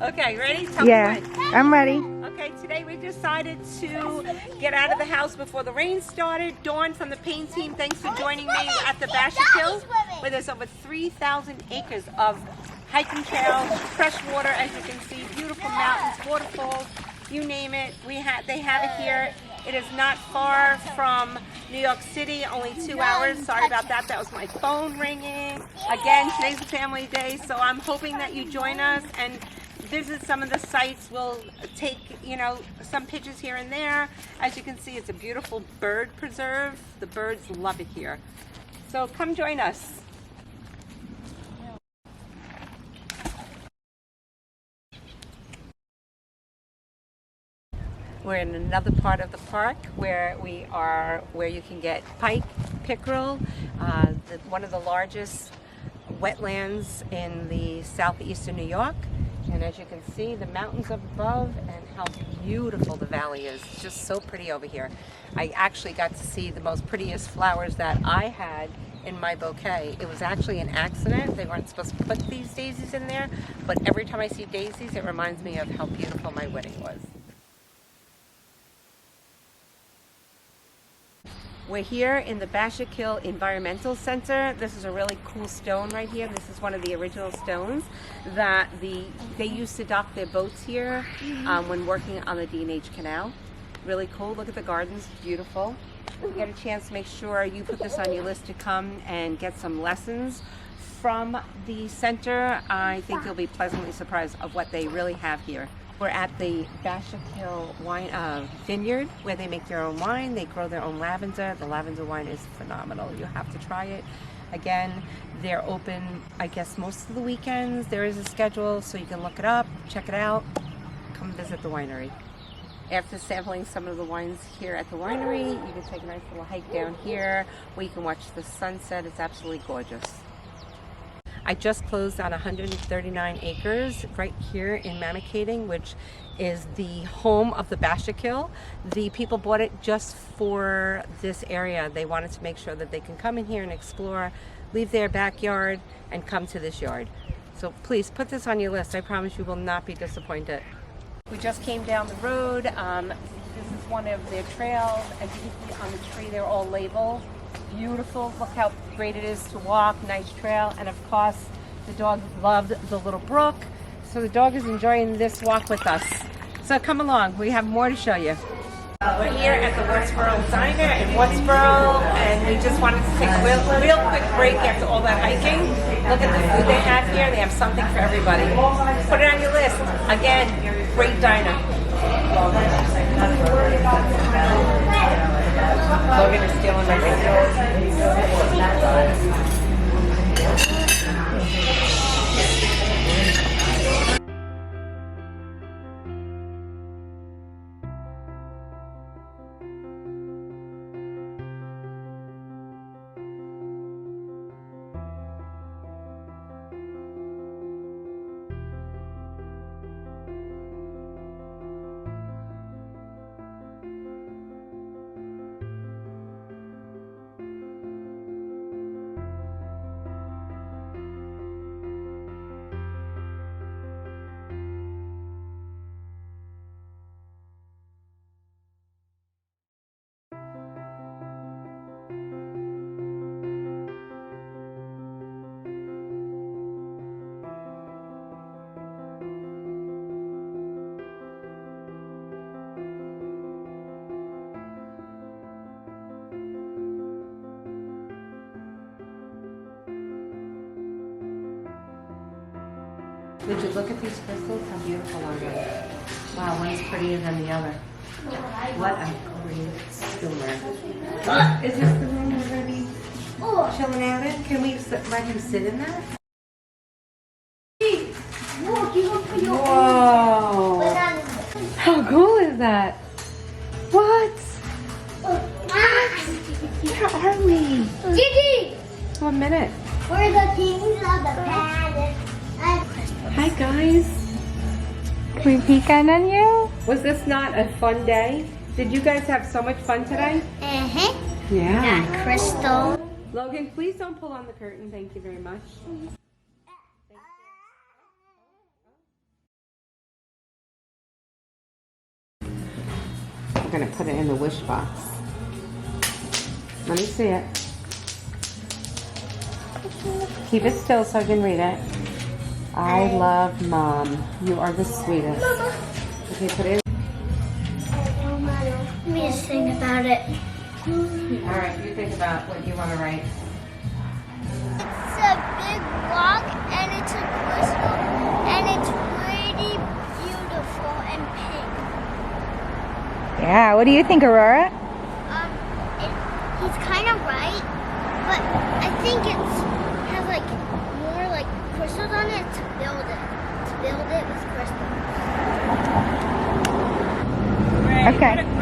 Okay, ready? Tell me when. I'm ready. Okay, today we decided to get out of the house before the rain started. Dawn from the Payne team, thanks for joining me at the Bashakill, where there's over 3,000 acres of hiking trails, fresh water, as you can see, beautiful mountains, waterfalls, you name it. They have it here. It is not far from New York City, only 2 hours. Sorry about that. That was my phone ringing. Again, today's a family day, so I'm hoping that you join us and visit some of the sites. We'll take, some pictures here and there. As you can see, it's a beautiful bird preserve. The birds love it here. So come join us. We're in another part of the park where you can get pike, pickerel, one of the largest wetlands in the southeastern New York. And as you can see, the mountains up above and how beautiful the valley is. It's just so pretty over here. I actually got to see the most prettiest flowers that I had in my bouquet. It was actually an accident. They weren't supposed to put these daisies in there, but every time I see daisies, it reminds me of how beautiful my wedding was. We're here in the Bashakill Environmental Center. This is a really cool stone right here. This is one of the original stones that they used to dock their boats here when working on the D&H Canal. Really cool. Look at the gardens. Beautiful. If you get a chance, make sure you put this on your list to come and get some lessons from the center. I think you'll be pleasantly surprised of what they really have here. We're at the Bashakill Vineyard, where they make their own wine. They grow their own lavender. The lavender wine is phenomenal. You have to try it. Again, they're open, I guess, most of the weekends. There is a schedule, so you can look it up, check it out, come visit the winery. After sampling some of the wines here at the winery, you can take a nice little hike down here where you can watch the sunset. It's absolutely gorgeous. I just closed on 139 acres right here in Mamakating, which is the home of the Bashakill. The people bought it just for this area. They wanted to make sure that they can come in here and explore, leave their backyard, and come to this yard. So please put this on your list. I promise you will not be disappointed. We just came down the road. This is one of their trails. As you can see on the tree, they're all labeled. Beautiful. Look how great it is to walk. Nice trail. And of course, the dog loved the little brook. So the dog is enjoying this walk with us. So come along. We have more to show you. We're here at the Westboro Diner in Westboro, and we just wanted to take a real quick break after all that hiking. Look at the food they have here. They have something for everybody. Put it on your list. Again, great diner. Logan is stealing my Would you look at these crystals? How beautiful are they? Wow, one's prettier than the other. What a great steward. Is this the room we're going to be chilling out in? Can we let him sit in that? Whoa! How cool is that? What? Where are we? Gigi! 1 minute. We're the kings of the palace. Hi guys. Can we peek in on you? Was this not a fun day? Did you guys have so much fun today? Uh-huh. Yeah. Got crystal. Logan, please don't pull on the curtain. Thank you very much. going to put it in the wish box. Let me see it. Keep it still so I can read it. I love Mom. You are the sweetest. Okay, put it in. Let me just think about it. All right, you think about what you want to write. It's a big rock and it's a crystal and it's really beautiful and pink. Yeah, what do you think, Aurora? He's kind of right, but I think it has like more like crystals on it to build it. To build it with crystals. Okay.